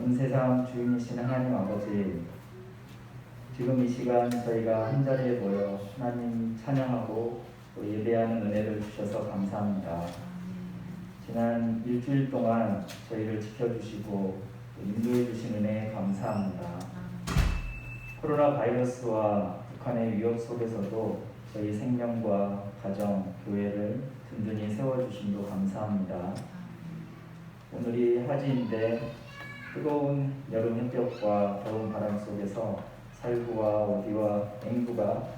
온 세상 주인이신 하나님 아버지, 지금 이 시간 저희가 한자리에 모여 하나님 찬양하고 또 예배하는 은혜를 주셔서 감사합니다. 지난 일주일 동안 저희를 지켜주시고 인도해 주신 은혜에 감사합니다. 코로나 바이러스와 북한의 위협 속에서도 저희 생명과 가정, 교회를 든든히 세워주심도 감사합니다. 오늘이 하지인데 뜨거운 여름 햇볕과 더운 바람 속에서 살구와 오디와 앵구가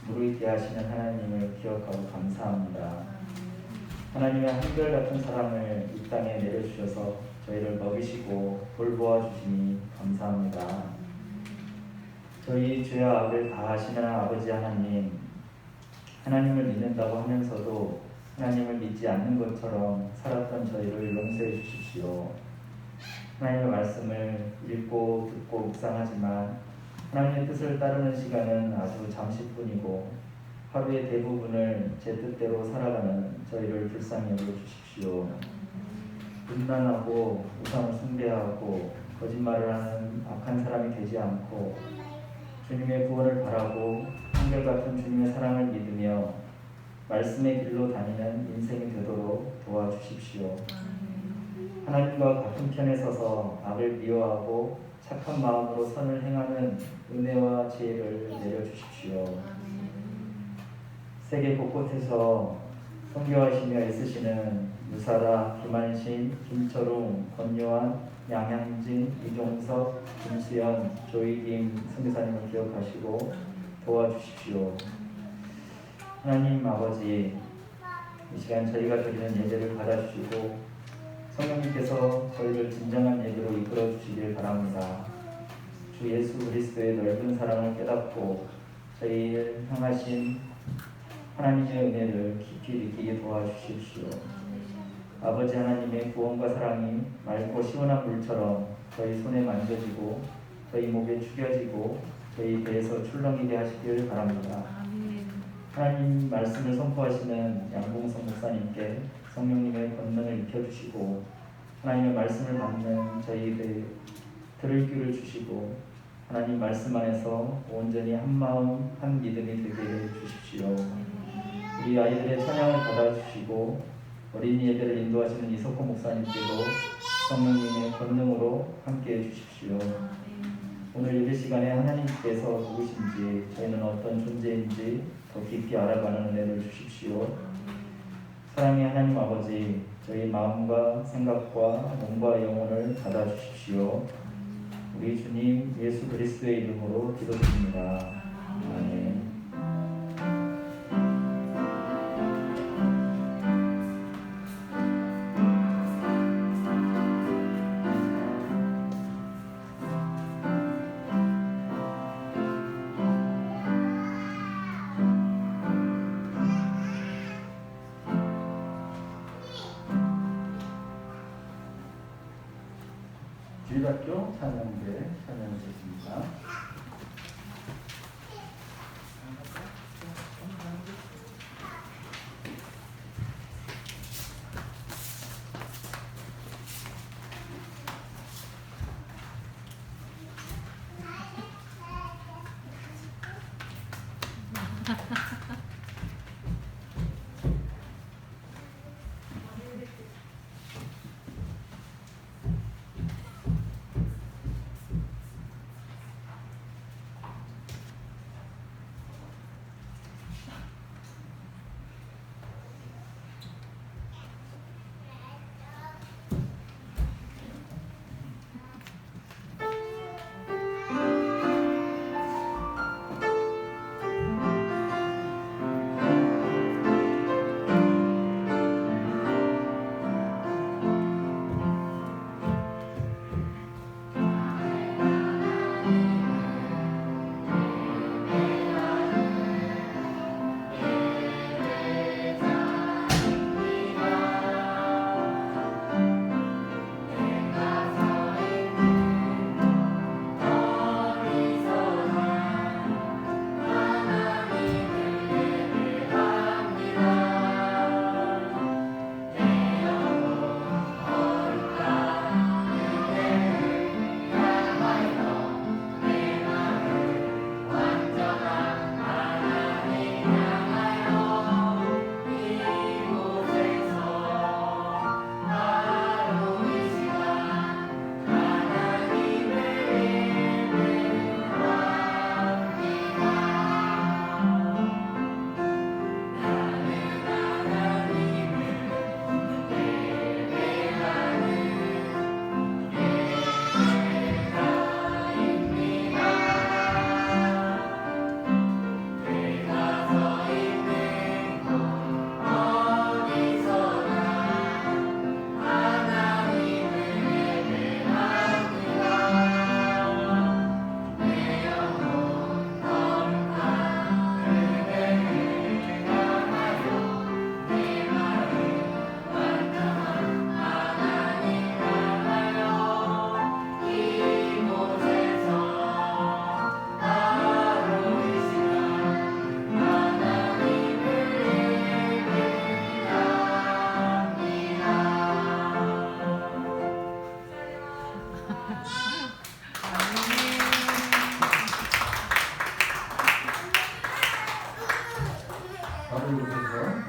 무르익게 하시는 하나님을 기억하고 감사합니다. 하나님의 한결같은 사랑을 이 땅에 내려주셔서 저희를 먹이시고 돌보아 주시니 감사합니다. 저희 죄와 악을 다 아시는 아버지 하나님, 하나님을 믿는다고 하면서도 하나님을 믿지 않는 것처럼 살았던 저희를 용서해 주십시오. 하나님의 말씀을 읽고 듣고 묵상하지만 하나님의 뜻을 따르는 시간은 아주 잠시뿐이고 하루의 대부분을 제 뜻대로 살아가는 저희를 불쌍히 여겨주십시오. 분란하고 우상을 숭배하고 거짓말을 하는 악한 사람이 되지 않고 주님의 구원을 바라고 한결같은 주님의 사랑을 믿으며 말씀의 길로 다니는 인생이 되도록 도와주십시오. 하나님과 같은 편에 서서 악을 미워하고 착한 마음으로 선을 행하는 은혜와 지혜를 내려주십시오. 세계 곳곳에서 선교하시며 애쓰시는 유사라, 김한신, 김철웅, 권요한, 양향진, 이종석, 김수연, 조이김 선교사님을 기억하시고 도와주십시오. 하나님 아버지, 이 시간 저희가 드리는 예배를 받아주시고 성령님께서 저희를 진정한 예배로 이끌어 주시길 바랍니다. 주 예수 그리스도의 넓은 사랑을 깨닫고 저희를 향하신 하나님의 은혜를 깊이 느끼게 도와주십시오. 아버지 하나님의 구원과 사랑이 맑고 시원한 물처럼 저희 손에 만져지고 저희 목에 축여지고 저희 배에서 출렁이게 하시길 바랍니다. 하나님 말씀을 선포하시는 양봉성 목사님께 성령님의 권능을 입혀주시고 하나님의 말씀을 받는 저희들 들을 귀를 주시고 하나님 말씀 안에서 온전히 한 마음 한 믿음이 되게 해주십시오. 우리 아이들의 찬양을 받아주시고 어린이 예배를 인도하시는 이석호 목사님께도 성령님의 권능으로 함께해 주십시오. 오늘 예배 시간에 하나님께서 누구신지 저희는 어떤 존재인지 더 깊이 알아가는 은혜를 주십시오. 사랑의 하나님 아버지, 저희 마음과 생각과 몸과 영혼을 받아주십시오. 우리 주님 예수 그리스도의 이름으로 기도드립니다. 아멘. 주일학교 찬양대 찬양했습니다.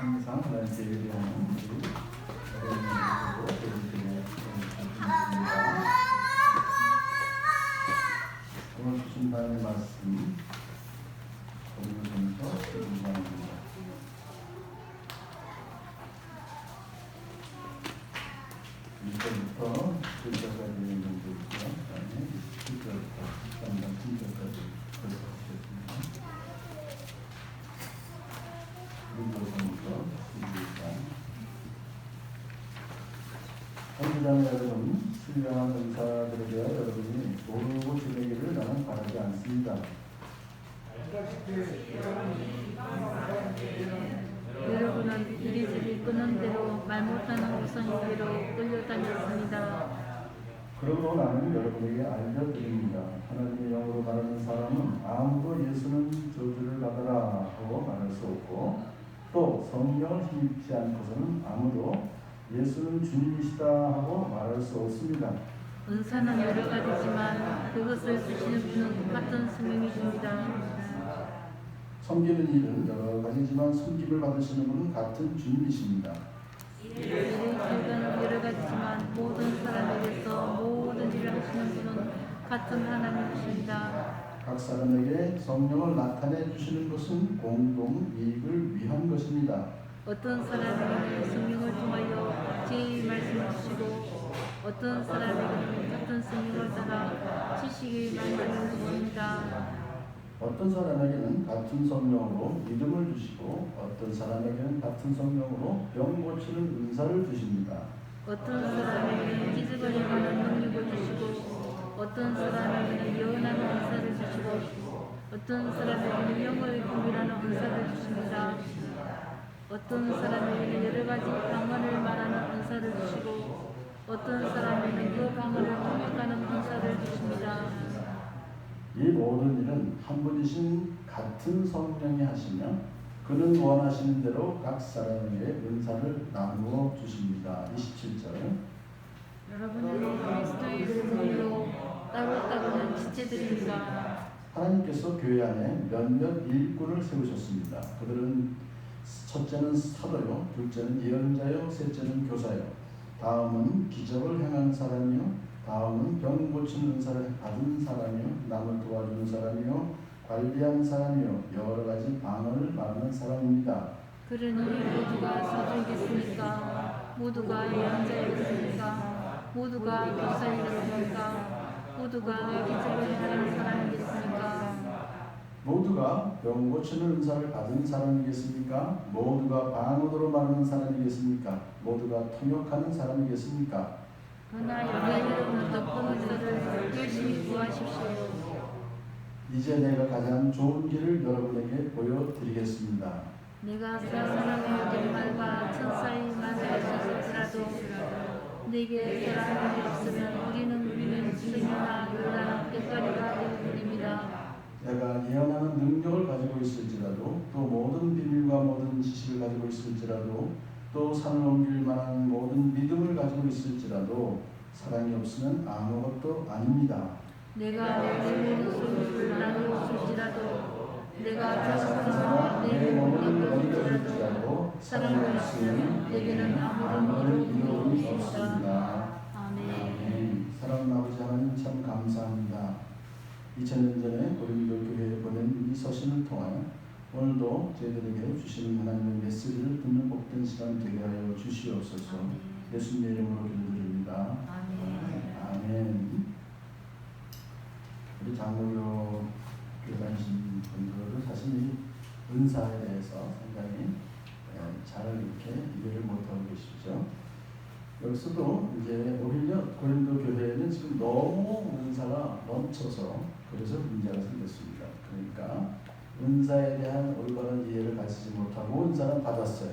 항상 하나님 예배하는 우리 어린이들도 드리겠습니다. 오늘 주신 하나님의 말씀 고린도전서 12장입니다. 1절부터 7절까지 있는 분들이고요. 그 다음에 7절부터 13장 7절까지 읽어주셨습니다. 고린도전서 12장. 성도자매 여러분, 신령한 은사들에 대하여 여러분이 모르고 지내기를 나는 바라지 않습니다. 여러분은 이리저리 끄는 대로 말 못하는 우상에게로 끌려다녔습니다. 그러므로 나는 여러분에게 알려드립니다. 하나님의 영으로 말하는 사람은 아무도 예수는 저주를 받아라 하고 말할 수 없고, 또 성령을 힘입지 않고서는 아무도 예수는 주님이시다 하고 말할 수 없습니다. 은사는 여러 가지지만 그것을 주시는 분은 같은 성령이십니다. 섬기는 일은 여러 가지지만 섬김을 받으시는 분은 같은 주님이십니다. 일의 결과는 여러 가지지만 모든 사람에게서 모든 일을 하시는 분은 같은 하나님이십니다. 각 사람에게 성령을 나타내 주시는 것은 공동 이익을 위한 것입니다. 어떤 사람에게는 성령을 통하여 지혜의 말씀을 주시고 어떤 사람에게는 같은 성령을 따라 지식의 말씀을 주십니다. 어떤 사람에게는 같은 성령으로 믿음을 주시고 어떤 사람에게는 같은 성령으로 병 고치는 은사를 주십니다. 어떤 사람에게는 기적을 행하는 능력을 주시고 어떤 사람에게는 예언하는 은사를 주시고 어떤 사람에게는 영을 분별하는 은사를 주십니다. 어떤 사람에게는 여러 가지 방언을 말하는 은사를 주시고 어떤 사람에게는 그 방언을 통역하는 은사를 주십니다. 이 모든 일은 한 분이신 같은 성령이 하시며 그는 원하시는 대로 각 사람에게 은사를 나누어 주십니다. 27절. 여러분은 그리스도의 승리로 따로따로는 지체들입니다. 하나님께서 교회 안에 몇몇 일꾼을 세우셨습니다. 그들은 첫째는 사도요, 둘째는 예언자요, 셋째는 교사요, 다음은 기적을 행하는 사람이요, 다음은 병 고치는 은사를 받은 사람이요, 남을 도와주는 사람이요, 관리하는 사람이요, 여러 가지 방언을 말하는 사람입니다. 그러니 모두가 사도이겠습니까? 모두가 예언자이겠습니까? 모두가 교사이겠습니까? 모두가 기적을 하는 사람이겠습니까? 모두가 병 고치는 은사를 받은 사람이겠습니까? 모두가 방언으로 말하는 사람이겠습니까? 모두가 통역하는 사람이겠습니까? 그러나 여러분은 어떤 은사를 열심히 구하십시오. 이제 내가 가장 좋은 길을 여러분에게 보여드리겠습니다. 내가 사랑하는 여긴 말과 천사의 말을 쓰실지라도 내게 사랑이 없으면 우리는 승리나 요란한 뼈가리가 될 뿐입니다. 내가 예언하는 능력을 가지고 있을지라도 또 모든 비밀과 모든 지식을 가지고 있을지라도 또 산을 옮길 만한 모든 믿음을 가지고 있을지라도 사랑이 없으면 아무것도 아닙니다. 내가 내 몸을 나누어 줄지라도 내가 자식과 내 몸을 나누어줄지라도 사랑이 없으면 내게는 아무런 이로움이 없습니다. 아멘. 사랑하는 아버지 하나님 참 감사합니다. 2000년 전에 고린도 교회에 보낸 이 서신을 통하여 오늘도 저희들에게 주시는 하나님의 메시지를 듣는 복된 시간 되게 하여 주시옵소서. 예수님의 이름으로 기도드립니다. 아멘. 우리 장로교 교회 다니신 분들은 사실 이 은사에 대해서 상당히 잘 이렇게 이해를 못하고 계시죠. 여기서도 이제 오히려 고린도 교회에는 지금 너무 은사가 넘쳐서 그래서 문제가 생겼습니다. 그러니까 은사에 대한 올바른 이해를 가지지 못하고 은사는 받았어요.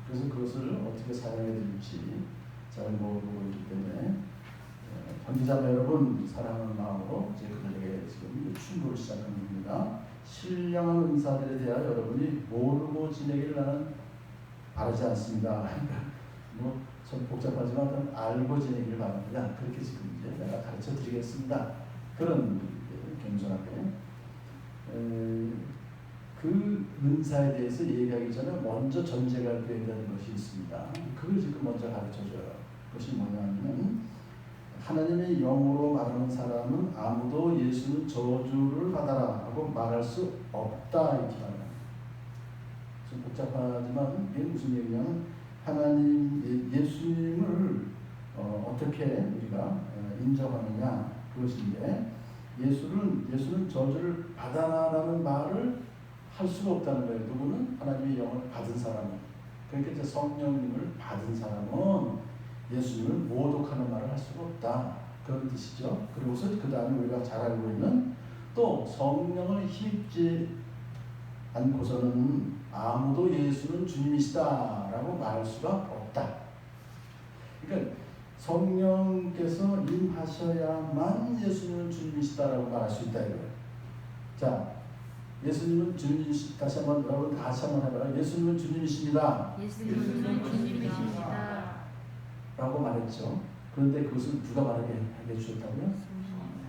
그래서 그것을 어떻게 사용해야 될지 잘 모르고 있기 때문에 형제자매 여러분 사랑하는 마음으로 이제 그들에게 지금 충고를 시작하는 겁니다. 신령한 은사들에 대하여 여러분이 모르고 지내기를 나는 바라지 않습니다. 좀 복잡하지만 알고 지내기를 바랍니다. 그렇게 지금 이제 내가 가르쳐 드리겠습니다. 그런 겸손하게 그 은사에 대해서 얘기하기 전에 먼저 전제가 되어야 되는 것이 있습니다. 그걸 지금 먼저 가르쳐줘요. 그것이 뭐냐면 하나님의 영으로 말하는 사람은 아무도 예수는 저주를 받아라 하고 말할 수 없다 이렇게 말합니다. 좀 복잡하지만 이게 무슨 얘기냐면 하나님 예수님을 어떻게 우리가 인정하느냐 그것인데 예수는 저주를 받아라라는 말을 할 수가 없다는 거예요. 누구는 하나님의 영을 받은 사람은. 그러니까 이제 성령님을 받은 사람은 예수님을 모독하는 말을 할 수가 없다. 그런 뜻이죠. 그리고서 그 다음에 우리가 잘 알고 있는 또 성령을 힘입지 않고서는 아무도 예수는 주님이시다라고 말할 수가 없다. 그러니까 성령께서 임하셔야만 예수님은 주님이시다라고 말할 수 있다 이거예요. 자, 예수님은 주님이시 다시 한번 여러분 다시 한번 해봐요. 예수님은 주님이십니다. 예수님은 주님이십니다. 라고 말했죠. 그런데 그것을 누가 말하게 해주셨다고요?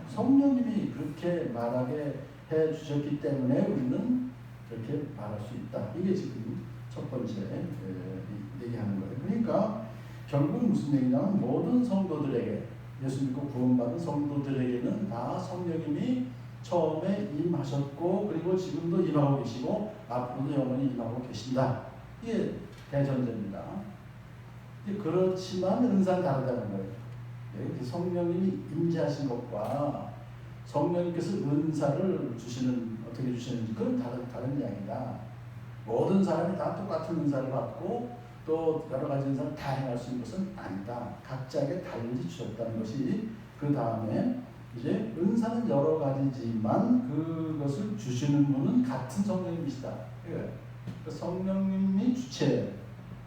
성령님이 그렇게 말하게 해주셨기 때문에 우리는 그렇게 말할 수 있다. 이게 지금 첫 번째 얘기하는 거예요. 그러니까 결국 무슨 얘기냐면 모든 성도들에게 예수 믿고 구원받은 성도들에게는 다 성령님이 처음에 임하셨고 그리고 지금도 임하고 계시고 앞으로도 영원히 임하고 계신다. 이게 대전제입니다. 그렇지만 은사는 다르다는 거예요. 성령님이 임재하신 것과 성령님께서 은사를 어떻게 주시는지 그건 다른 이야기다. 모든 사람이 다 똑같은 은사를 받고 또 여러 가지 은사를 다 행할 수 있는 것은 아니다. 각자에게 달리 주셨다는 것이 그 다음에 이제 은사는 여러 가지지만 그것을 주시는 분은 같은 성령님이시다. 그러니까 성령님이 주체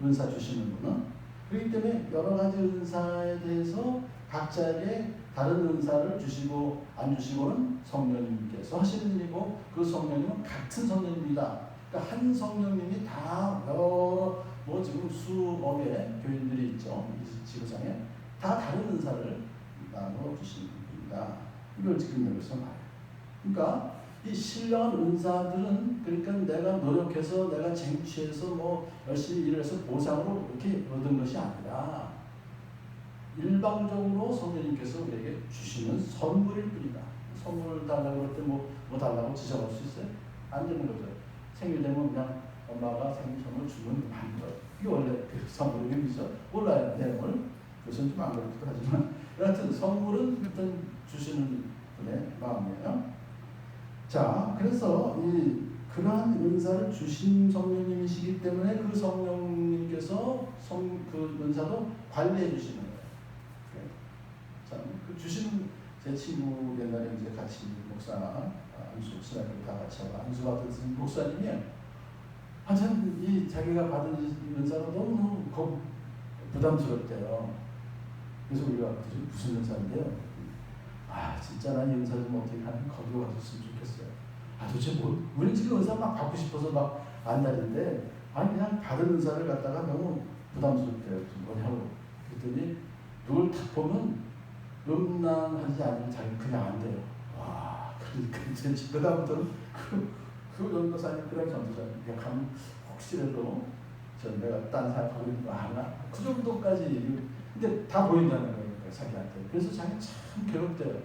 은사 주시는 분은 그렇기 때문에 여러 가지 은사에 대해서 각자에게 다른 은사를 주시고 안 주시고는 성령님께서 하시는 일이고 그 성령님은 같은 성령님이다. 그러니까 한 성령님이 다 여러 지금 수억의 교인들이 있죠. 이 지구상에 다 다른 은사를 나눠 주시는 분입니다. 이걸 지금 여기서 말해요. 그러니까 이 신령한 은사들은 그러니까 내가 노력해서 내가 쟁취해서 열심히 일해서 보상으로 이렇게 얻은 것이 아니라 일방적으로 성령님께서 우리에게 주시는 선물일 뿐이다. 선물을 달라고 할 때 뭐 달라고 지적할 수 있어요? 안 되는 거죠. 생일 되면 그냥 엄마가 생일 선물 주면 하는 거예요. 이게 원래 그 선물의 의미죠. 몰라요, 내용을. 그것은 좀 안 그렇기도 하지만 여하튼 선물은 어떤 주시는 분의 마음이에요. 자, 그래서 그러한 은사를 주신 성령님이시기 때문에 그 성령님께서 그 은사도 관리해 주시는 거예요. 자, 그 주시는 제 친구 옛날에 이제 같이 목사 안수 신학교 다 같이 하고 안수 받은 목사님이 하여튼 자기가 받은 은사가 너무 부담스럽대요. 그래서 우리가 무슨 은사인데요? 진짜 난 이 은사 좀 어떻게 하면 거두어 가졌으면 좋겠어요. 도대체 우리 지금 은사 막 받고 싶어서 막 안다는데 그냥 받은 은사를 갖다가 너무 부담스럽대요. 뭐냐고 그랬더니 누굴 딱 보면 음란하지 않으면 자기는 그냥 안 돼요. 그러니까 이제 그다음부터는 그 전도사님 그런 전도사님 그냥 가면 혹시라도 내가 딴 사람하고 있는 거 아나? 그 정도까지 근데 다 보인다는 거예요. 자기한테. 그래서 자기 참 괴롭대요.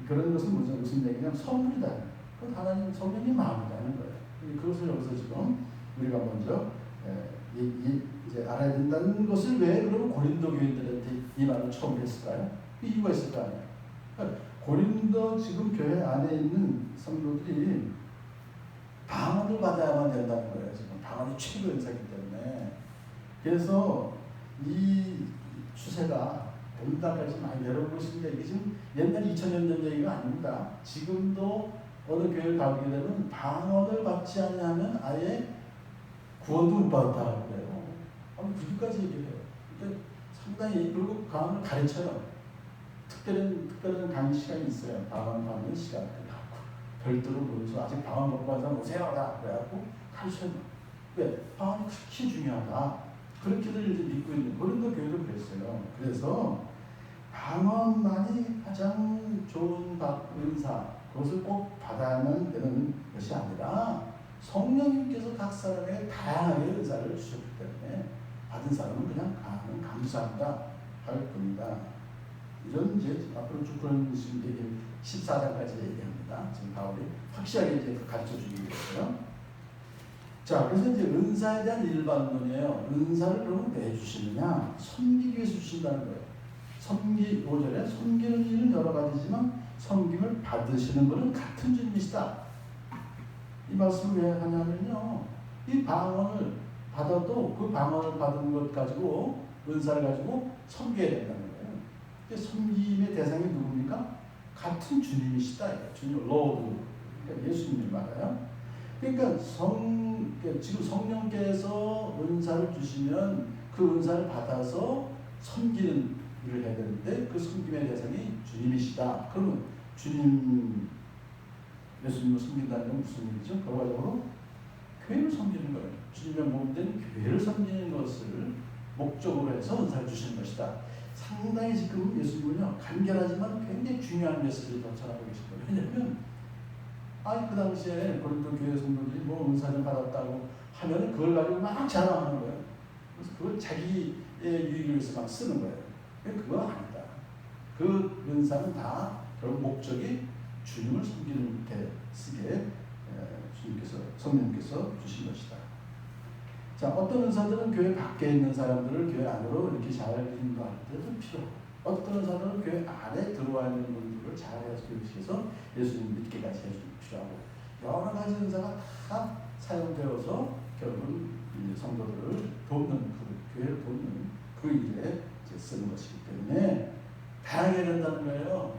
그런 것은 무슨 얘기냐면 선물이다. 그건 하나님 성령님 마음이라는 거예요. 그것을 여기서 지금 우리가 먼저 이제 알아야 된다는 것을 왜 그러면 고린도 교인들한테 이 말을 처음 했을까요? 이유가 있을 거 아니에요. 그러니까 고린도 지금 교회 안에 있는 성도들이 방언을 받아야만 된다는 거예요. 지금 방언이 최고 은사이기 때문에. 그래서 이 추세가 오늘날까지 많이 내려오고 있습니다. 이게 지금 옛날 2000년 전 얘기가 아닙니다. 지금도 어느 교회를 가게 되면 방언을 받지 않으면 아예 구원도 못 받았다고 그래요. 그렇게까지 얘기해요. 그러니까 상당히 그리고 방언을 가르쳐요. 특별한 강의 시간이 있어요. 방언 받는 시간. 별도로 모여서 아직 방언 못 받은 사람 오세요. 그래갖고 가르쳐요. 왜? 방언이 그렇게 중요하다. 그렇게들 이제 믿고 있는 고린도 교회도 그랬어요. 그래서 방언만이 가장 좋은 은사, 그것을 꼭 받아야만 되는 것이 아니라 성령님께서 각 사람에게 다양하게 은사를 주셨기 때문에 받은 사람은 그냥 감사합니다 할 뿐이다. 이런 이제 앞으로 쭉 그런 얘기 14장까지 얘기합니다. 지금 바울이 확실하게 이제 가르쳐 주기 위해서요. 자, 그래서 이제 은사에 대한 일반론이에요. 은사를 그러면 왜 주시느냐? 섬기기 위해서 주신다는 거예요. 5절에 섬기는 일은 여러 가지지만 섬김을 받으시는 것은 같은 주님이시다. 이 말씀을 왜 하냐면요. 이 방언을 받아도 그 방언을 받은 것 가지고 은사를 가지고 섬겨야 된다는 거예요. 섬김의 대상이 누굽니까? 같은 주님이시다. 주님, 로드. 그러니까 예수님을 말해요. 그러니까 지금 성령께서 은사를 주시면 그 은사를 받아서 섬기는 일을 해야 되는데 그 섬김의 대상이 주님이시다. 그러면 예수님을 섬긴다는 건 무슨 일이죠? 결과적으로 교회를 섬기는 거예요. 주님의 몸된 교회를 섬기는 것을 목적으로 해서 은사를 주시는 것이다. 상당히 지금 예수님은요, 간결하지만 굉장히 중요한 메시지를 전하고 계신 거예요. 왜냐하면 그 당시에 고린도 교회 성도들이 뭐 은사를 받았다고 하면 그걸 가지고 막 자랑하는 거예요. 그래서 그걸 자기의 유익을 위해서 막 쓰는 거예요. 그건 아니다. 그 은사는 다 결국 목적이 주님을 섬기는 데 쓰게 성령님께서 주신 것이다. 자, 어떤 은사들은 교회 밖에 있는 사람들을 교회 안으로 이렇게 잘 인도할 때도 필요하고, 어떤 은사들은 교회 안에 들어와 있는 분들을 잘 교육시켜서 예수님 믿게까지 해주는 필요하고, 여러 가지 은사가 다 사용되어서 결국은 성도들을 돕는, 교회를 돕는 그 일에 쓰는 것이기 때문에 다양해야 된다는 거예요.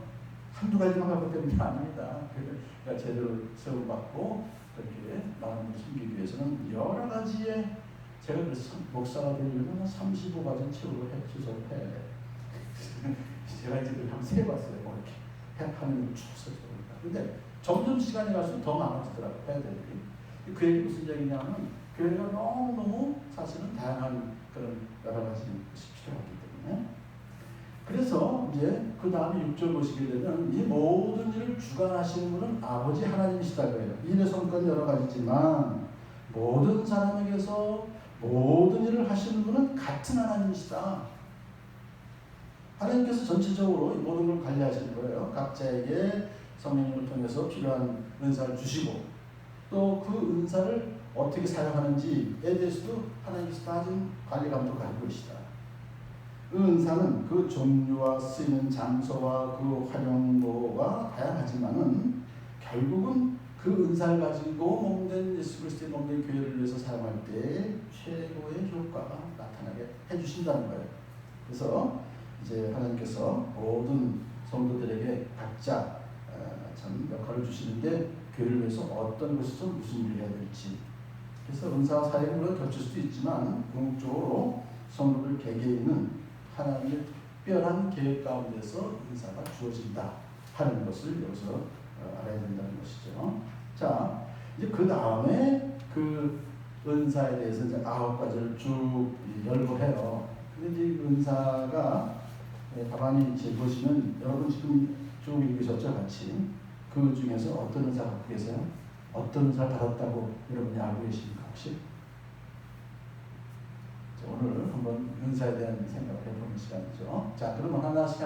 한두 가지만 갖고 때문이 아닙니다. 그러니까 제대로 세움받고 그렇게 많은 분을 섬기기 위해서는 여러 가지의, 제가 그래서 목사가 되려면 35가지 책으로 주소를 해야 돼요. 제가 이제 한번 세봤어요. 뭐 이렇게 하면 쭉 써줍니다. 근데 점점 시간이 갈수록 더 많아지더라고요. 해야 될 일이. 그 얘기 무슨 얘기냐면 교회가 너무너무 사실은 다양한 그런 여러 가지 것이 필요하기 때문에, 그래서 이제 그 다음에 6절 보시게 되면 이 모든 일을 주관하시는 분은 아버지 하나님이시다 그래요. 일의 성과는 여러 가지지만 모든 사람에게서 모든 일을 하시는 분은 같은 하나님이시다. 하나님께서 전체적으로 모든 걸 관리하시는 거예요. 각자에게 성령님을 통해서 필요한 은사를 주시고, 또 그 은사를 어떻게 사용하는지에 대해서도 하나님께서 따진 관리 감독을 하고 계시다. 그 은사는 그 종류와 쓰이는 장소와 그 활용도가 다양하지만은 결국은 그 은사를 가지고 몸된 예수 그리스도의 몸된 교회를 위해서 사용할 때 최고의 효과가 나타나게 해주신다는 거예요. 그래서 이제 하나님께서 모든 성도들에게 각자 참 역할을 주시는데 교회를 위해서 어떤 곳에서 무슨 일을 해야 될지, 그래서 은사와 사역으로 겹칠 수도 있지만 궁극적으로 성도들 개개인은 하나님의 특별한 계획 가운데서 은사가 주어진다 하는 것을 여기서 알아야 된다는 것이죠. 자, 이제 그 다음에 그 은사에 대해서 이제 9가지를 쭉 열거해요. 근데 이제 은사가 가만히 이제 보시면 여러분 지금 쭉 읽으셨죠, 같이. 그 중에서 어떤 은사 갖고 계세요? 어떤 은사를 받았다고 여러분이 알고 계십니까, 혹시? 오늘 한번 은사에 대한 생각을 해보는 시간이죠. 자, 그러면 하나씩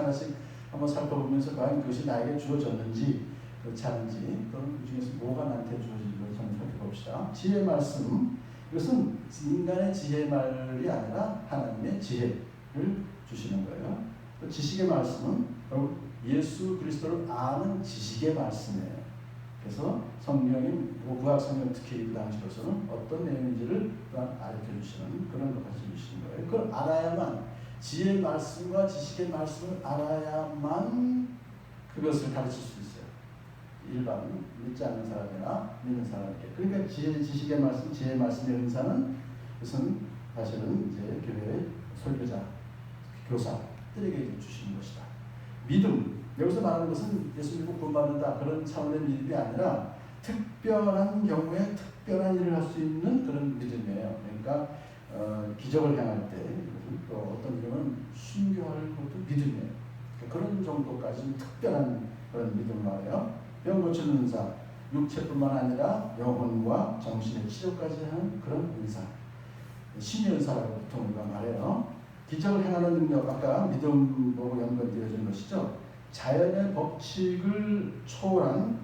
한번 살펴보면서 과연 그것이 나에게 주어졌는지 그렇지 않은지, 또는 그 중에서 뭐가 나한테 주어진지 한번 살펴봅시다. 지혜의 말씀, 이것은 인간의 지혜의 말이 아니라 하나님의 지혜를 주시는 거예요. 또 지식의 말씀은 예수 그리스도를 아는 지식의 말씀이에요. 그래서 성령님, 구약 성령 특히 그 당시로서는 어떤 내용인지를 또한 알려주시는 그런 것 가르쳐 주시는 거예요. 그걸 알아야만, 지혜의 말씀과 지식의 말씀을 알아야만 그것을 가르칠 수 있어요. 일반 믿지 않는 사람이나 믿는 사람에게. 그러니까 지식의 말씀, 지혜의 말씀의 은사는 그것은 사실은 이제 교회의 설교자, 교사들에게 주시는 것이다. 믿음, 여기서 말하는 것은 예수 믿고 구원받는다 그런 차원의 믿음이 아니라 특별한 경우에 특별한 일을 할 수 있는 그런 믿음이에요. 그러니까 기적을 행할 때, 또 어떤 경우는 순교할 것도 믿음이에요. 그런 정도까지는 특별한 그런 믿음을 말해요. 병 고치는 은사, 육체뿐만 아니라 영혼과 정신의 치료까지 하는 그런 은사, 신유은사라고 보통 우리가 말해요. 기적을 행하는 능력, 아까 믿음으로 연관되어진 것이죠. 자연의 법칙을 초월한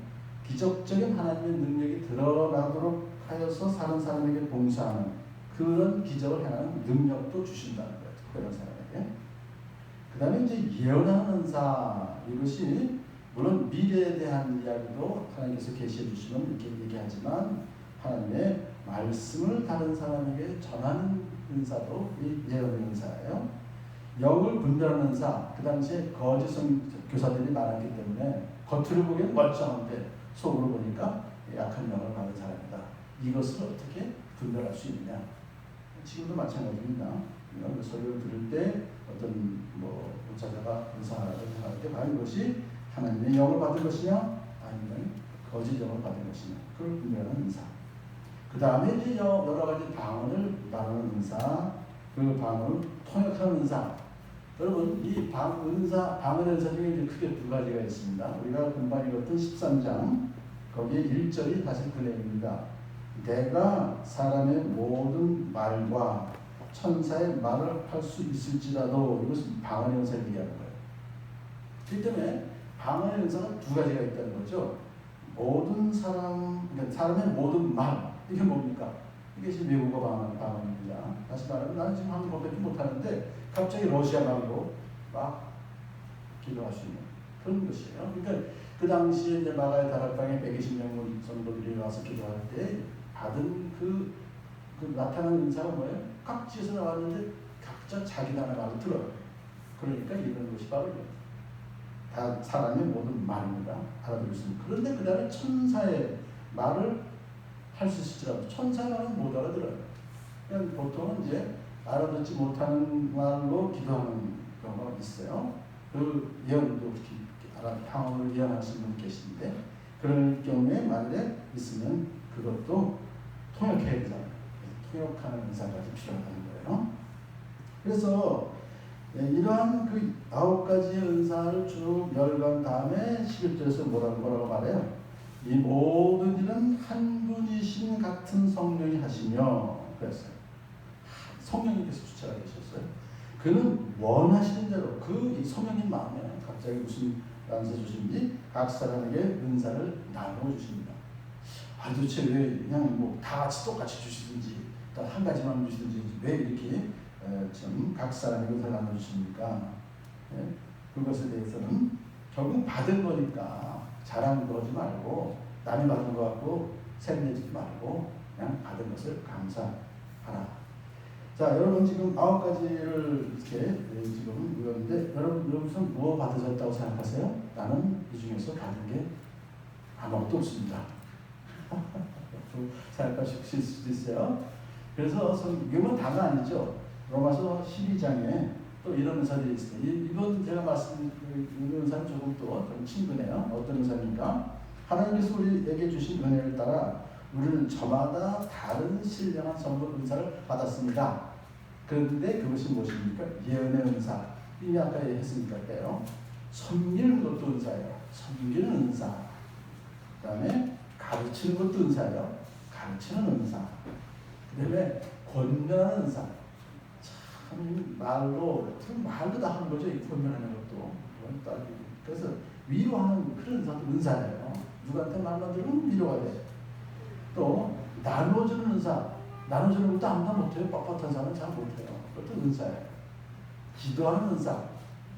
기적적인 하나님의 능력이 드러나도록 하여서 사는 사람에게 봉사하는 그런 기적을 행하는 능력도 주신다는 거예요. 특별한 사람에게. 그 다음에 이제 예언하는 은사, 이것이 물론 미래에 대한 이야기도 하나님께서 계시해 주시면 이렇게 얘기하지만 하나님의 말씀을 다른 사람에게 전하는 은사도 이 예언의 은사예요. 영을 분별하는 은사, 그 당시에 거짓 교사들이 많았기 때문에 겉으로 보기엔 멀쩡한데 속으로 보니까 약한 영을 받은 사람이다. 이것을 어떻게 분별할 수 있느냐. 지금도 마찬가지입니다. 설교를 들을 때 어떤 목사자가 은사를 할 때 과연 이것이 하나님의 영을 받은 것이냐 아니면 거짓 영을 받은 것이냐, 그걸 분별하는 은사. 그 다음에 이제 여러 가지 방언을 말하는 은사, 그 방언을 통역하는 은사. 여러분 이 방언의 은사 중에 이제 크게 두 가지가 있습니다. 우리가 금방 읽었던 13장 거기에 1절이 사실 그 내용입니다. 내가 사람의 모든 말과 천사의 말을 할 수 있을지라도, 이것은 방언의 은사를 얘기하는 거예요. 그렇기 때문에 방언의 은사가 두 가지가 있다는 거죠. 모든 사람, 그러니까 사람의 모든 말, 이게 뭡니까? 이게 지금 외국어 방언입니다. 다시 말하면 나는 지금 한국어밖에 못하는데 갑자기 러시아 말로 막 기도할 수 있는 그런 것이에요. 그러니까 그 당시에 이제 마가의 다락방에 120명 성도들이 와서 기도할 때 받은 그 나타난 은사가 뭐예요? 각지에서 나왔는데 각자 자기 나라 말을 들어요. 그러니까 이런 것이 바로 다 사람의 모든 말입니다. 알아들을 수 있는. 그런데 그 다음에 천사의 말을 할 수 있을지라도 천사의 말은 못 알아들어요. 그냥 보통은 이제 알아듣지 못하는 말로 기도하는 경우가 있어요. 그 예언도 방언을 예언하시는 분 계신데 그럴 경우에 만약에 있으면 그것도 통역해야 되잖아요. 통역하는 은사까지 필요하다는 거예요. 그래서 이러한 그 9가지의 은사를 쭉 열간 다음에 11절에서 뭐라고 말해요? 이 모든 일은 한 분이신 같은 성령이 하시며, 그랬어요. 성령님께서 주체가 되셨어요. 그는 원하시는 대로 그 성령님 마음에 갑자기 무슨 안세 주신지 각 사람에게 은사를 나누어 주십니다. 도대체 왜 그냥 다 같이 똑같이 주시든지 또 한 가지만 주시든지 왜 이렇게 좀 각 사람에게 은사를 나누어 주십니까? 그것에 대해서는 결국 받은 거니까 자랑 그러지 말고 남이 받은 거 갖고 샘내지 말고 그냥 받은 것을 감사하라. 자, 여러분 지금 9가지를 이렇게 지금 읽었는데 여러분 뭐 받으셨다고 생각하세요? 나는 이 중에서 받은 게 아무것도 없습니다. 생각하실 수도 있어요. 그래서 이건 다가 아니죠. 로마서 12장에 또 이런 은사들이 있습니다. 이건 제가 말씀드린 은사는 조금 또 친근해요. 어떤 은사입니까? 하나님께서 우리에게 주신 은혜를 따라 우리는 저마다 다른 신령한 선물 은사를 받았습니다. 그런데 그것이 무엇입니까? 예언의 은사. 이미 아까 했으니까 때요. 섬기는 것도 은사예요. 섬기는 은사. 그 다음에 가르치는 것도 은사예요. 가르치는 은사. 그 다음에 권면하는 은사. 참 말로 다 하는 거죠. 이 권면하는 것도. 그래서 위로하는 그런 은사도 은사예요. 누구한테 말만 들으면 위로가 돼. 또 나눠주는 은사. 나눠주는 것도 아무나 못해요. 뻣뻣한 사람은 잘 못해요. 그것도 은사예요. 기도하는 은사.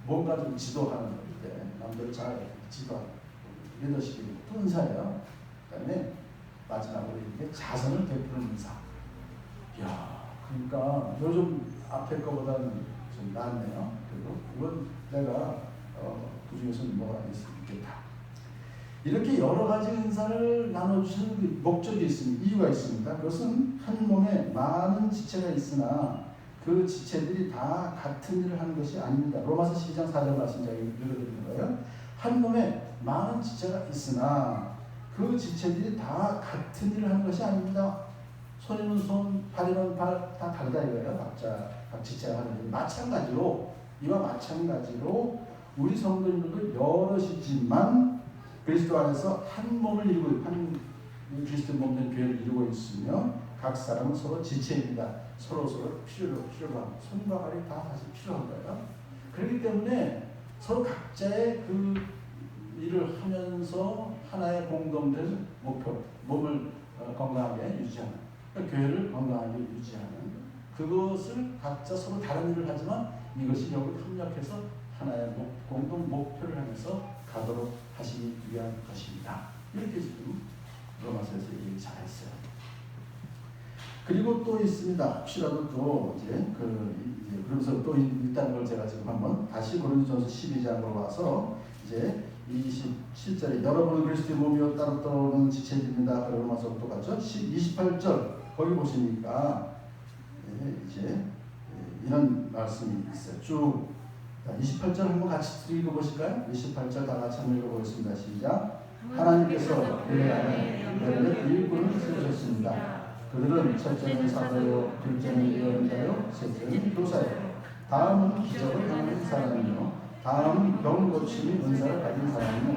뭔가 좀 지도하는 때 남들을 잘 지도하는 리더십이 또 은사예요. 그 다음에 마지막으로 이렇게 자선을 베푸는 은사. 이야, 그러니까 요즘 앞에 거보다는 좀 낫네요. 그리고 이건 내가 그 중에서 뭐가 있겠다. 이렇게 여러 가지 은사를 나눠주시는 목적이 있습니다. 이유가 있습니다. 그것은 한 몸에 많은 지체가 있으나 그 지체들이 다 같은 일을 하는 것이 아닙니다. 로마서 12장 4절 말씀 제가 읽어드리는 거예요. 한 몸에 많은 지체가 있으나 그 지체들이 다 같은 일을 하는 것이 아닙니다. 손이면 손, 발이면 발, 다 다르다 이거예요. 각 지체가 하는 일. 마찬가지로, 이와 마찬가지로 우리 성도님들도 여럿이지만 그리스도 안에서 한 몸을 이루고 한 그리스도 몸된 교회를 이루고 있으며 각 사람은 서로 지체입니다. 서로 필요로 하고 손과 발이 다 사실 필요한 거예요. 그렇기 때문에 서로 각자의 그 일을 하면서 하나의 공동된 목표, 몸을 건강하게 유지하는, 그러니까 교회를 건강하게 유지하는 그것을 각자 서로 다른 일을 하지만 이것이 여기 협력해서 하나의 공동 목표를 향해서 가도록 하시기 위한 것입니다. 이렇게 지금 로마서에서 얘기 잘했어요. 그리고 또 있습니다. 혹시라도 또 이제 그러면서 또 있다는 걸 제가 지금 한번 다시 고린도전서 12장으로 와서 이제 27절에 여러분은 그리스도의 몸이요 따로 떠오르는 지체입니다. 로마서 또 가죠. 28절 거기 보시니까 이제 이런 말씀이 있어요. 쭉 28절 한번 같이 읽어보실까요? 28절 다 같이 한번 읽어보겠습니다. 시작. 하나님께서 교회 안에 몇몇 일꾼을 세우셨습니다. 그들은 첫째는 사도요, 둘째는 예언자요, 셋째는 교사요, 다음은 기적을 하는 사람이요, 다음은 병 고침의 은사를 가진 사람이요,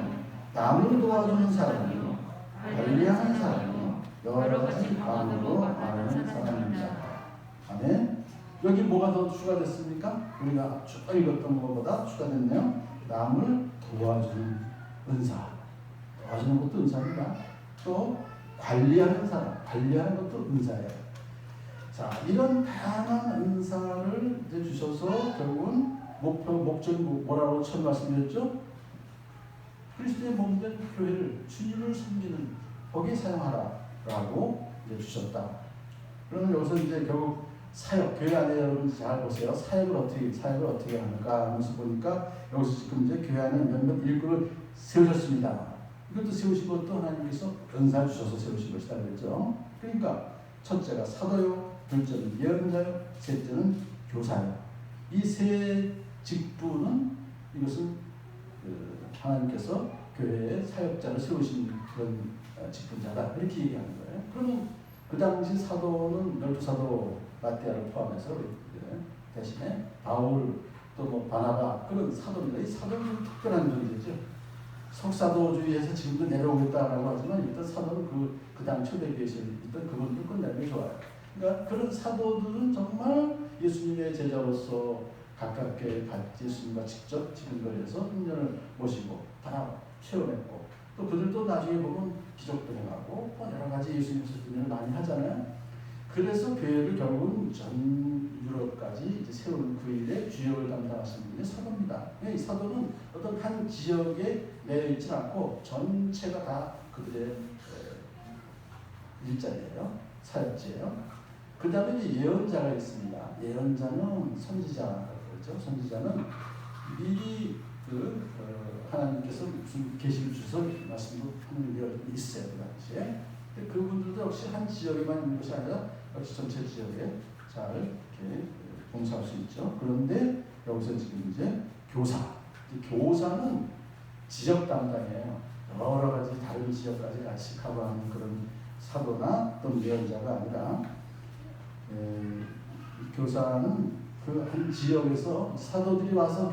남을 도와주는 사람이요, 관리하는 사람이요, 여러 가지 마음으로 말하는 사람입니다. 아멘. 여기 뭐가 더 추가됐습니까? 우리가 쭉 읽었던 것보다 추가됐네요. 남을 도와주는 은사. 도와주는 것도 은사입니다. 또 관리하는 사람, 관리하는 것도 은사예요. 자, 이런 다양한 은사를 이제 주셔서 결국은 목적이 뭐라고 처음 말씀드렸죠? 그리스도의 몸된 교회를 주님을 섬기는 거기에 사용하라라고 이제 주셨다. 그러면 여기서 이제 결국 사역, 교회 안에 여러분 잘 보세요. 사역을 어떻게 하는가 하면서 보니까 여기서 지금 이제 교회 안에 몇몇 일꾼을 세우셨습니다. 이것도 세우신 것도 하나님께서 은사를 주셔서 세우신 것이다 그랬죠. 그러니까 첫째가 사도요, 둘째는 예언자요, 셋째는 교사요. 이 세 직분은 이것은 하나님께서 교회의 사역자를 세우신 그런 직분자다 이렇게 얘기하는 거예요. 그러면 그 당시 사도는 12사도 마띠아를 포함해서 대신에 바울 또 뭐 바나바 그런 사도입니다. 이 사도는 특별한 존재죠. 석사도주의에서 지금도 내려오겠다라고 하지만 일단 사도는 그 당 초대교회에서 있던 그분들 끝내기 좋아요. 그러니까 그런 사도들은 정말 예수님의 제자로서 가깝게 예수님과 직접 지근거리에서 인연을 모시고 다 체험했고 또 그들도 나중에 보면 기적도 해가고 여러 가지 예수님 인연을 많이 하잖아요. 그래서 교회를 결국은 전 유럽까지 이제 세우는 그 일에 주역을 담당하시는 분이 사도입니다. 이 사도는 어떤 한 지역에 매여 있지 않고 전체가 다 그들의 일자리예요. 사역지예요. 그 다음에 예언자가 있습니다. 예언자는 선지자라고 그러죠. 선지자는 미리 하나님께서 무슨 계시를 주셔서 말씀도 하는 게 있어요. 그 당시에. 그분들도 역시 한 지역에만 있는 것이 아니라 역시 전체 지역에 잘 이렇게 봉사할 수 있죠. 그런데 여기서 지금 이제 교사는 지역 담당이에요. 여러 가지 다른 지역까지 같이 커버하는 그런 사도나 또는 예언자가 아니라 교사는 그 한 지역에서 사도들이 와서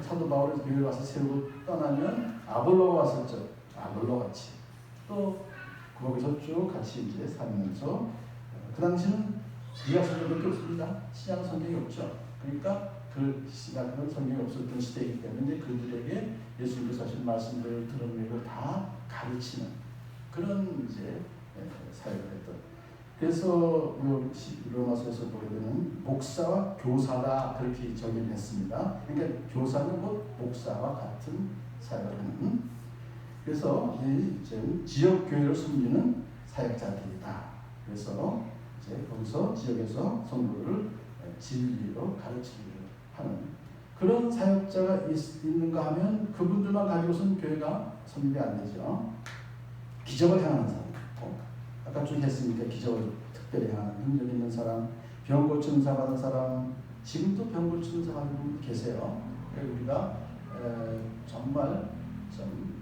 사도 바울이 교회를 와서 세우고 떠나면 아볼로가 왔었죠. 아볼로 같이 또 거기서 쭉 같이 이제 살면서 그 당시는 구약 성경밖에 없습니다. 신약 성경이 없죠. 그러니까 그 신약은 성경이 없었던 시대이기 때문에 그들에게 예수님께서 하신 말씀들을 들은 걸 다 가르치는 그런 이제 사역을 했던. 그래서 로마서에서 보게 되는 목사와 교사다 그렇게 정의를 했습니다. 그러니까 교사는 곧 목사와 같은 사역을 하는. 그래서 이제 지역 교회를 섬기는 사역자들이다. 그래서 이제 거기서 지역에서 성도를 진리로 가르치기를 하는 그런 사역자가 있는가 하면 그분들만 가지고서는 교회가 섬기가 안 되죠. 기적을 행하는 사람, 아까 쭉 했으니까 기적을 특별히 행하는 능력 있는 사람, 병 고치는 사 받은 사람, 지금도 병 고치는 사 받은 분 계세요. 우리가 정말 좀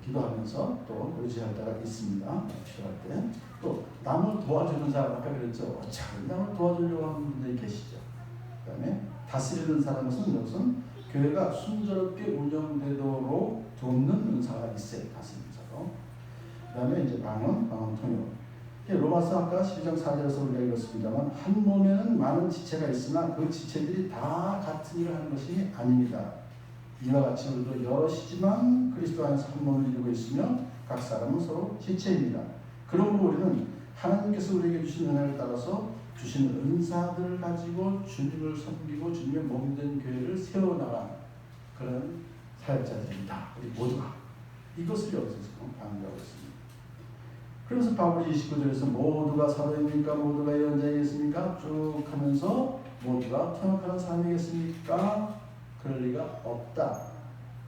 기도하면서 또 의지할 때가 있습니다. 필요할 때. 또 남을 도와주는 사람 아까 그랬죠. 참 남을 도와주려고 하는 분들이 계시죠. 그 다음에 다스리는 사람은 여기서는 교회가 순조롭게 운영되도록 돕는 은사가 있어요. 다섯 은사로. 그 다음에 이제 방언 통역. 로마서 아까 12장 4절에서 우리가 읽었습니다만 한 몸에는 많은 지체가 있으나 그 지체들이 다 같은 일을 하는 것이 아닙니다. 이와 같이 우리도 여럿이지만 그리스도 안에서 한 몸을 이루고 있으며 각 사람은 서로 지체입니다. 그러므로 우리는 하나님께서 우리에게 주신 은혜를 따라서 주신 은사들을 가지고 주님을 섬기고 주님의 몸된 교회를 세워나가는 그런 사역자들입니다. 우리 모두가 이것을 여기서 강조하고 있습니다. 그래서 바울이 29절에서 모두가 사도입니까? 모두가 예언자이겠습니까? 쭉 하면서 모두가 통역하는 사람이겠습니까? 그럴 리가 없다.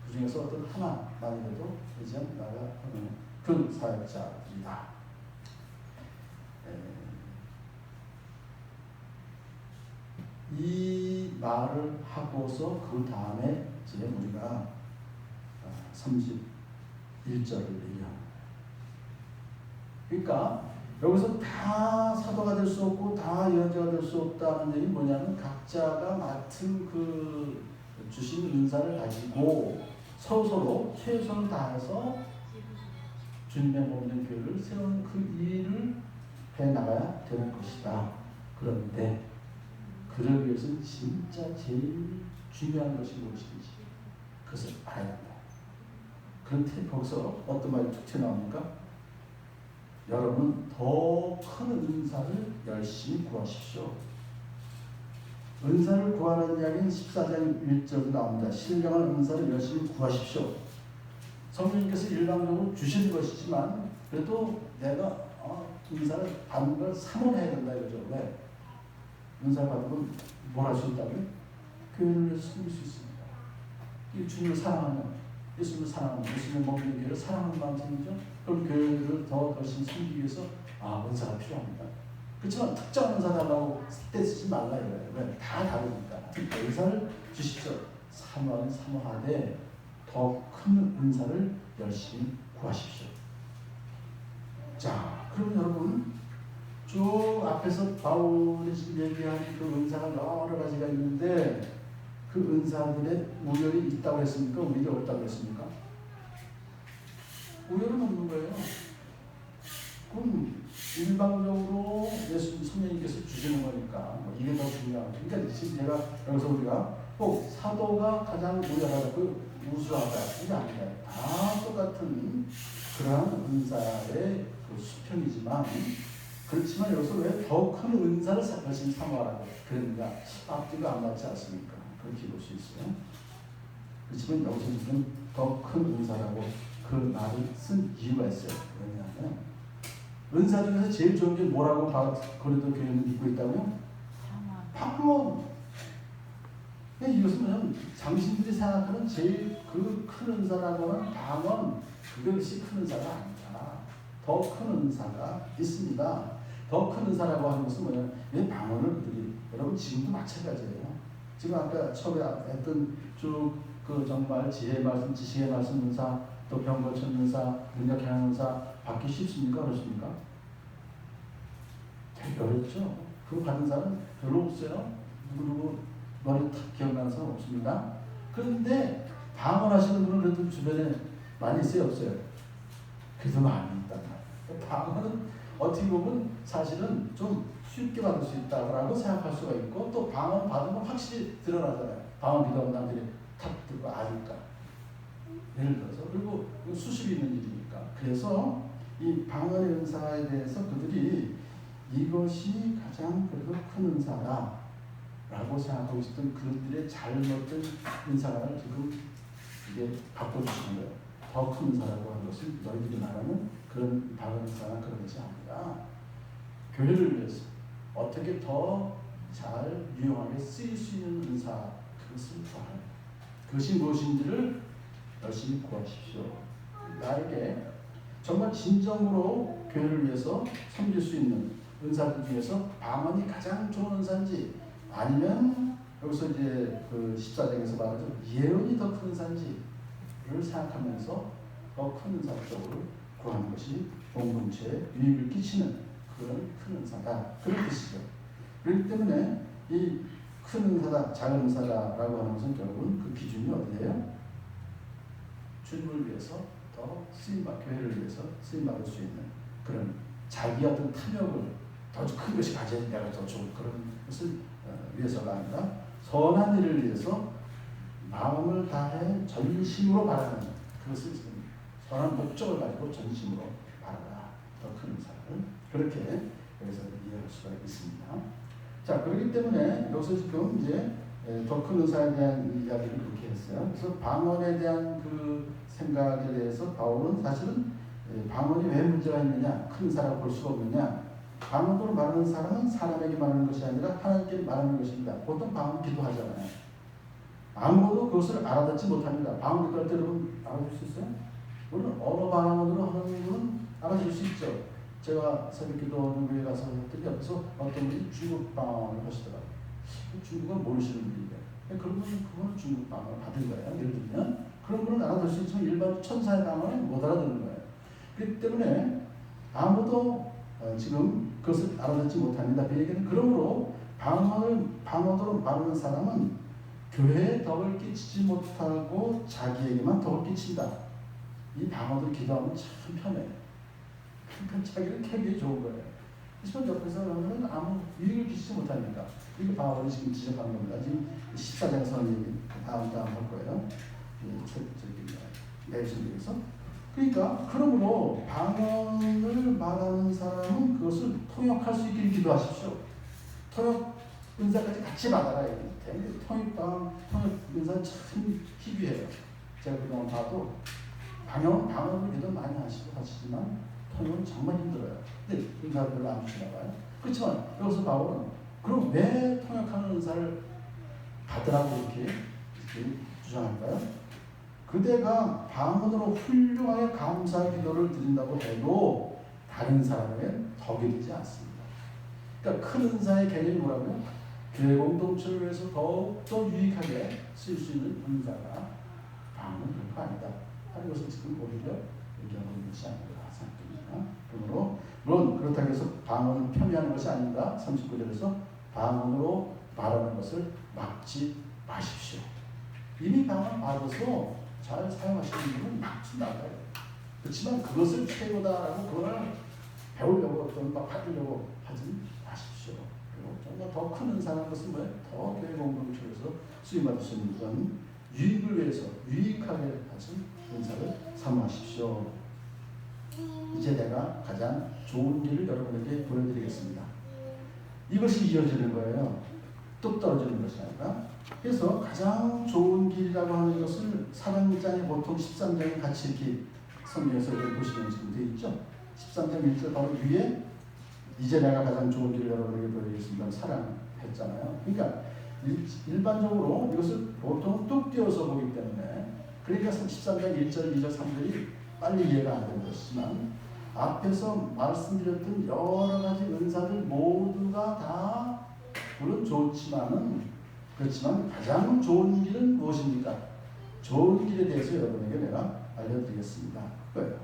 그 중에서 어떤 하나만이라도 되지 않나가 하는 그 사역자입니다. 이 말을 하고서 그 다음에 이제 우리가 31절을 얘기합니다. 그러니까 여기서 다 사도가 될 수 없고 다 예언자가 될 수 없다는 얘기 뭐냐면 각자가 맡은 그 주신 은사를 가지고 서로 최선을 다해서 주님의 몸된 교회를 세우는 그 일을 해나가야 되는 것이다. 그런데 그러기 위해서는 진짜 제일 중요한 것이 무엇인지 그것을 알아야 한다. 그런데 거기서 어떤 말이 툭 튀어나옵니까? 여러분 더 큰 은사를 열심히 구하십시오. 은사를 구하는 이야기는 14장 1절도 나옵니다. 신령한 은사를 열심히 구하십시오. 성령님께서 일방적으로 주신 것이지만 그래도 내가 은사를 받는 걸 사모해야 된다 이거죠. 왜? 은사 받으면 뭘 할 수 있다고요? 교회를 위해서 섬길 수 있습니다. 이 주님을 사랑하면 예수님을 사랑하면 예수님의 몸인 교회를 사랑하는 마음 생기죠. 그럼 교회를 더 열심히 섬기기 위해서 은사가 필요합니다. 그렇지만 특정 은사 달라고 때 쓰지 말라 이거예요. 왜? 다 다르니까. 은사를 주십시오. 사모하되 더 큰 은사를 열심히 구하십시오. 자, 그럼 여러분 쭉 앞에서 바울이 지금 얘기한 그 은사가 여러 가지가 있는데 그 은사들의 우열이 있다고 했습니까? 우열이 없다고 했습니까? 우열은 없는 거예요. 그럼 일방적으로 예수님 성령님께서 주시는 거니까 이게 더 중요하고 그러니까 지금 제가 여기서 우리가 꼭 사도가 가장 우열하고 우수하다 이게 아니다. 다 똑같은 그러한 은사의 그 수평이지만 그렇지만 여기서 왜 더 큰 은사를 열심히 사모하라고 그랬는가? 앞뒤가 안 맞지 않습니까? 그렇게 볼 수 있어요. 그렇지만 여기서 지금 더 큰 은사라고 그 말을 쓴 이유가 있어요. 왜냐하면 은사 중에서 제일 좋은 게 뭐라고 고린도 교회는 믿고 있다고요? 방언. 이것은 뭐냐면 당신들이 생각하는 제일 그 큰 은사라고 하는 방언 그것이 큰 은사가 아니다. 더 큰 은사가 있습니다. 더 큰 은사라고 하는 것은 뭐냐면 왜 방언을 그들이 여러분 지금도 마찬가지예요. 지금 아까 처음에 했던 쭉 그 정말 지혜의 말씀, 지식의 말씀 은사, 또 병고천 은사, 능력 행한 은사 받기 쉽습니까? 어렵습니까? 되게 어렵죠. 그거 받은 사람 별로 없어요. 누구 머리 탁 기억나는 사람 없습니다. 그런데 방언하시는 분은 그래도 주변에 많이 있어요, 없어요? 그래도 많이 있단 말이에요. 방언은 어떻게 보면 사실은 좀 쉽게 받을 수 있다고 생각할 수가 있고 또 방언 받으면 확실히 드러나잖아요. 방언 믿어온 남들이 탁 듣고 아니까. 예를 들어서 그리고 수십이 있는 일이니까. 그래서 이 방언의 은사에 대해서 그들이 이것이 가장 그래도 큰 은사다라고 생각하고 있었던 그들의 잘못된 은사관을 지금 이게 바꿔주시는 거예요. 더 큰 은사라고 하는 것은 너희들이 말하는 그런 방언 은사나 그런 것이 아니라 교회를 위해서 어떻게 더 잘 유용하게 쓰일 수 있는 은사 그것을 구하는 그것이 무엇인지를 열심히 구하십시오. 나에게 정말 진정으로 교회를 위해서 섬길 수 있는 은사들 중에서 방언이 가장 좋은 은사인지 아니면 여기서 이제 그 14장에서 말하죠. 예언이 더 큰 은사인지를 생각하면서 더 큰 은사 쪽으로 구하는 것이 공동체에 유익을 끼치는 그런 큰 은사다. 그런 뜻이죠. 그렇기 때문에 이 큰 은사다, 작은 은사다라고 하는 것은 결국은 그 기준이 어디예요? 주님을 위해서 더 교회를 위해서 쓰임받을 수 있는 그런 자기 어떤 탐욕을 더 큰 것이 가져야 내가 더 좋은 그런 것을 위해서가 아니라 선한 일을 위해서 마음을 다해 전심으로 바라는 그것을 선한 목적을 가지고 전심으로 바라라. 더 큰 은사를 그렇게 여기서 이해할 수가 있습니다. 자, 그렇기 때문에 여기서 지금 이제 더 큰 은사에 대한 이야기를 그렇게 했어요. 그래서 방언에 대한 그 생각에 대해서 바울은 사실은 방언이 왜 문제가 있느냐, 큰 은사라고 볼 수가 없느냐. 방언으로 말하는 사람은 사람에게 말하는 것이 아니라 하나님께 말하는 것입니다. 보통 방언 기도하잖아요. 아무도 그것을 알아듣지 못합니다. 방언 기도할 때 여러분 알아들 수 있어요? 물론 언어 방언으로 하는 분은 알아들 수 있죠. 제가 새벽 기도하는 교회 가서 했더니 옆에서 어떤 분이 중국 방언을 하시더라고요. 중국은 모르시는 분인데 그런 분은 그거는 중국 방언을 받은 거예요. 예를 들면 그런 분은 알아들 수 있지만 일반 천사의 방언은 못 알아듣는 거예요. 그렇기 때문에 아무도 지금 그것을 알아듣지 못합니다. 그 얘기는 그러므로 방언으로 말하는 사람은 교회에 덕을 끼치지 못하고 자기에게만 덕을 끼친다. 이 방언으로 기도하면 참 편해요. 그러니까 자기는 굉장히 좋은 거예요. 하지만 옆에서 하면 아무 유익을 끼치지 못하니까. 이게 바울이 지금 지적하는 겁니다. 지금 14장에서 얘기 다음 할 거예요. 내신에서. 그러니까 그러므로 방언을 말하는 사람은 그것을 통역할 수 있게 기도하십시오. 통역 은사까지 같이 받아라. 통역 은사는 참 희귀해요. 제가 그동안 봐도 방언을 기도 많이 하시지만 통역은 정말 힘들어요. 근데 은사를 별로 안 주시나 봐요. 그렇지만 여기서 바울은 그럼 왜 통역하는 은사를 받으라고 이렇게 주장할까요? 그대가 방언으로 훌륭하게 감사 기도를 드린다고 해도 다른 사람에게 덕이 되지 않습니다. 그러니까 큰 은사의 개념이 뭐라고요? 교회 공동체를 위해서 더욱더 유익하게 쓸 수 있는 은사가 방언은 별거 아니다 하는 것을 지금 오히려 얘기하는 것이 아닌가 생각됩니다. 그러므로 물론 그렇다고 해서 방언을 폄훼하는 것이 아닙니다. 39절에서 방언으로 말하는 것을 막지 마십시오. 이미 방언 받아서 잘 사용하시는 분은 막지 말아요. 그렇지만 그것을 최고다라고 그걸 배우려고 또는 막 받으려고 하지 마십시오. 그리고 정말 더 큰 은사라는 것은 뭐예요? 더 교회 공동체에서 수임받을 수 있는 그런 유익을 위해서 유익하게 하신 은사를 사모하십시오. 이제 내가 가장 좋은 길을 여러분에게 보여드리겠습니다. 이것이 이어지는 거예요. 뚝 떨어지는 것이 아니라. 그래서 가장 좋은 길이라고 하는 것을 사랑장에 보통 13장에 같이 이렇게 성경에서 이렇게 보시면 지금 되어 있죠. 13장 1절 바로 위에 이제 내가 가장 좋은 길을 여러분에게 보여드리겠습니다. 사랑했잖아요. 그러니까 일반적으로 이것을 보통 뚝 띄어서 보기 때문에 그러니까 13장 1절, 2절, 3절이 빨리 이해가 안 되는 것이지만 앞에서 말씀드렸던 여러 가지 은사들 모두가 다 물론 그렇지만 가장 좋은 길은 무엇입니까? 좋은 길에 대해서 여러분에게 내가 알려드리겠습니다. 그거예요.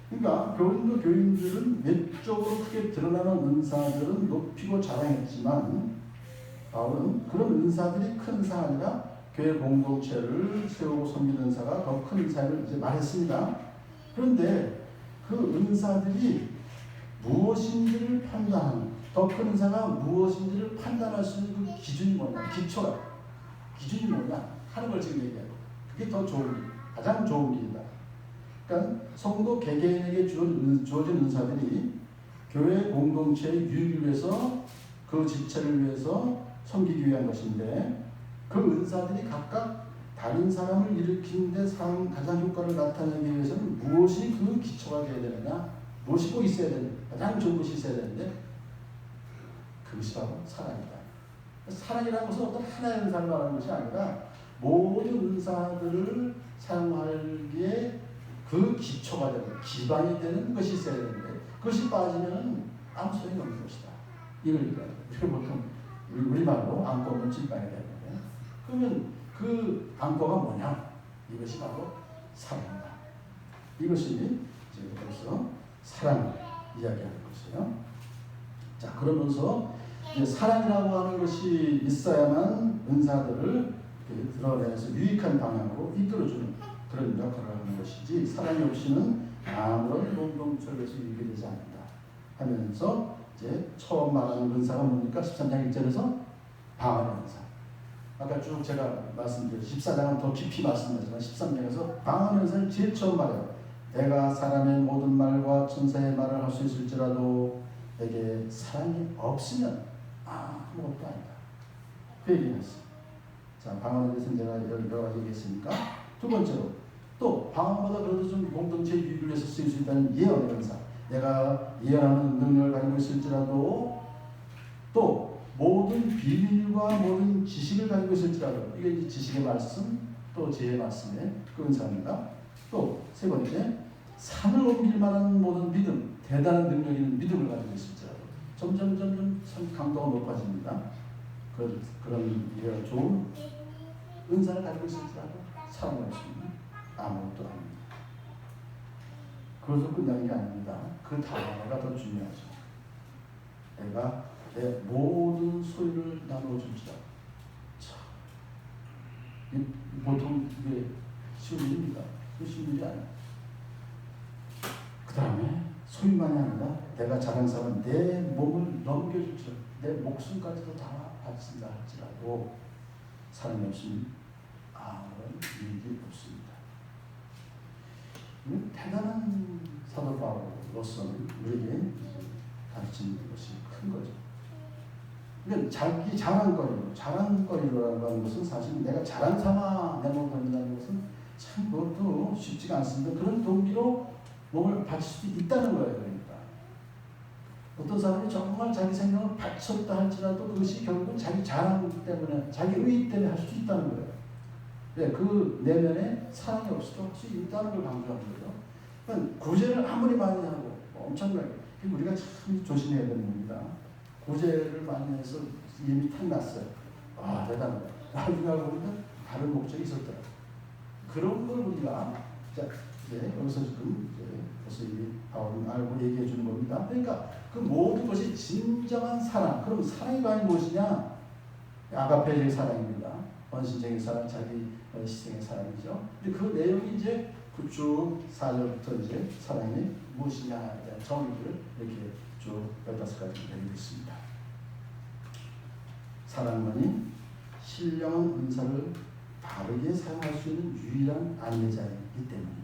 그러니까 고린도 교인들은 외적으로 크게 드러나는 은사들은 높이고 자랑했지만 바울은 그런 은사들이 큰 은사가 아니라 교회 공동체를 세우고 섬기는 은사가 더 큰 은사를 이제 말했습니다. 그런데 그 은사들이 무엇인지를 판단하는 더 큰 은사가 무엇인지를 판단할 수 있는 그 기준이 뭐냐, 기준이 뭐냐 하는 걸 지금 얘기해요. 그게 더 좋은 길, 가장 좋은 길이다. 그러니까 성도 개개인에게 주어진 은사들이 교회 공동체의 유익을 위해서 그 지체를 위해서 섬기기 위한 것인데 그 은사들이 각각 다른 사람을 일으키는 데 가장 효과를 나타내기 위해서는 무엇이 그 기초가 되어야 되느냐, 무엇이 꼭 있어야 되느냐, 가장 좋은 것이 있어야 되는데 그것이 바로 사랑이다. 사랑이라는 것은 어떤 하나의 은사를 말하는 것이 아니라 모든 은사들을 사용하기에 그 기초가 되는, 기반이 되는 것이 있어야 되는데 그것이 빠지면 아무 소용이 없는 것이다. 이걸 얘기합니다. 우리가 보통 우리말로 안고 없는 찐빵이 되는데 그러면 그 안고가 뭐냐? 이것이 바로 사랑이다. 이것이 지금 벌써 사랑 이야기하는 것이에요. 자, 그러면서 이제 사랑이라고 하는 것이 있어야만 은사들을 드러내서 유익한 방향으로 이끌어주는 그런 역할을 하는 것이지, 사랑이 없이는 아무런 공동체에서 유익이 되지 않는다 하면서 이제 처음 말하는 은사가 뭡니까? 13장 1절에서 방언의 은사. 아까 쭉 제가 말씀드렸죠. 14장은 더 깊이 말씀드렸지만 13장에서 방언의 은사를 제일 처음 말해요. 내가 사람의 모든 말과 천사의 말을 할 수 있을지라도 내게 사랑이 없으면 아무것도 아니다. 그 얘기를 했어요. 자, 방언에 대해서는 제가 여러 가지 얘기했으니까, 두 번째로 또 방언보다 그래도 좀 공동체 유익을 위해서 쓰일 수 있다는 예언의 은사. 내가 예언하는 능력을 가지고 있을지라도, 또 모든 비밀과 모든 지식을 가지고 있을지라도, 이게 이제 지식의 말씀, 또 지혜의 말씀의 그 은사입니다. 또 세 번째, 산을 옮길 만한 모든 믿음, 대단한 능력 있는 믿음을 가지고 있을지라도, 점점 강도가 높아집니다. 그런 좋은 은사를 가지고 있을지라도 사랑이 없으면 아무것도 아닙니다. 그것으로 끝나는 게 아닙니다. 그 다음에가 더 중요하죠. 내가 내 모든 소유를 나눠줄지라도. 보통 이게 쉬운 일입니다. 쉬운 일이 아니에요. 그 다음에 소유만이 아니라 내가 자랑스러운 내 몸을 넘겨줄지라도, 내 목숨까지도 다 바친다 할지라도 사랑이 없으면 아무런 유익이 없습니다. 이건 대단한 사도 바울로서는 우리에게 가르치는 것이 큰 거죠. 그러니까 자기 자랑거리라고 하는 것은 사실 내가 자랑 삼아 내 몸을 건진다는 것은 참 그것도 쉽지가 않습니다. 그런 동기로 몸을 바칠 수도 있다는 거예요. 그러니까 어떤 사람이 정말 자기 생명을 바쳤다 할지라도 그것이 결국은 자기 자랑 때문에, 자기 의의 때문에 할 수 있다는 거예요. 네, 그 내면에 사랑이 없어도 할 수 있다는 걸 강조하는 거죠. 그러니까 구제를 아무리 많이 하고 엄청나게, 우리가 참 조심해야 되는 겁니다. 구제를 많이 해서 이미 탐났어요. 대단하다. 나중에 보니까 다른 목적이 있었더라. 그런 걸 우리가 여기서 지금 벌써 이미 바울은 알고 얘기해 주는 겁니다. 그러니까 그 모든 것이 진정한 사랑. 그럼 사랑이 과연 무엇이냐? 아가페의 사랑입니다. 헌신적인 사랑, 자기 희생의 사랑이죠. 근데 그 내용이 이제 쭉 4절부터 이제 사랑이 무엇이냐에 대한 정의를 이렇게 쭉 15가지 내리고 있습니다. 사랑만이 신령한 은사를 바르게 사용할 수 있는 유일한 안내자이기 때문입니다.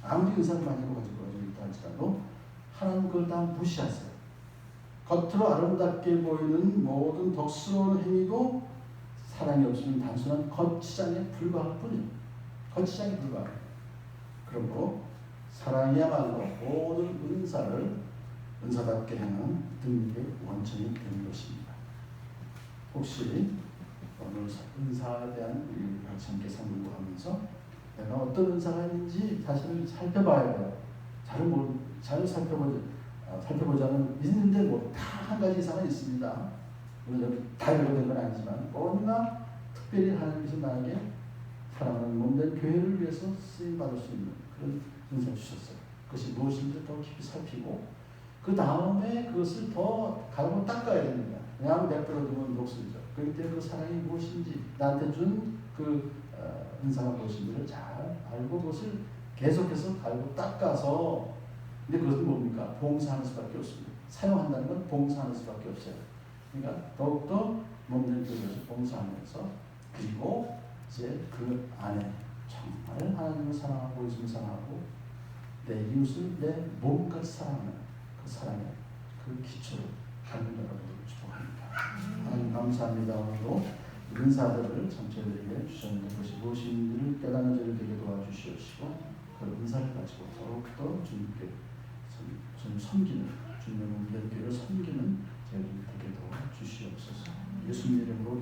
아무리 은사를 많이 가지고 있다 할지라도 하나님 그걸 다 무시하세요. 겉으로 아름답게 보이는 모든 덕스러운 행위도 사랑이 없으면 단순한 거치장에 불과할 뿐이에요. 거치장에 불과해요. 그러므로 사랑이야말로 모든 은사를 은사답게 행하는 등록의 원천이 되는 것입니다. 혹시 오늘 은사에 대한 우리 같이 함께 상고하면서 내가 어떤 은사가 있는지 사실은 살펴봐야 돼요. 잘 살펴보자면 있는데 다 한 가지 이상은 있습니다. 물론 다 읽어낸 건 아니지만 뭔가 특별히 하나님께서 나에게 사랑하는 몸된 교회를 위해서 쓰임받을 수 있는 그런 은사를 주셨어요. 그것이 무엇인지 더 깊이 살피고 그 다음에 그것을 더 갈고 닦아야 됩니다. 왜냐하면 내버려 두면 녹슬죠. 그렇기 때문에 그 사랑이 무엇인지, 나한테 준 그 은사가 무엇인지를 잘 알고 그것을 계속해서 갈고 닦아서, 근데 그것은 뭡니까? 봉사하는 수밖에 없습니다. 사용한다는 건 봉사하는 수밖에 없어요. 그러니까 더욱더 몸된 교회에서 봉사하면서, 그리고 이제 그 안에 정말 하나님을 사랑하고 예수를 사랑하고 내 이웃을 내 몸까지 사랑하는 그 사랑의 그 기초를 하는 여러분을 축복합니다. 하나님 감사합니다. 오늘도 은사들을 전체들에게 주셨는데 그것이 무엇인지를 깨닫는 저를 되게 도와주시옵시고 그 은사를 가지고 더욱더 주님께 섬기는, 주님의 몸된 교회를 섬기는 저희들 되게 도와주시옵소서. 예수님 이름으로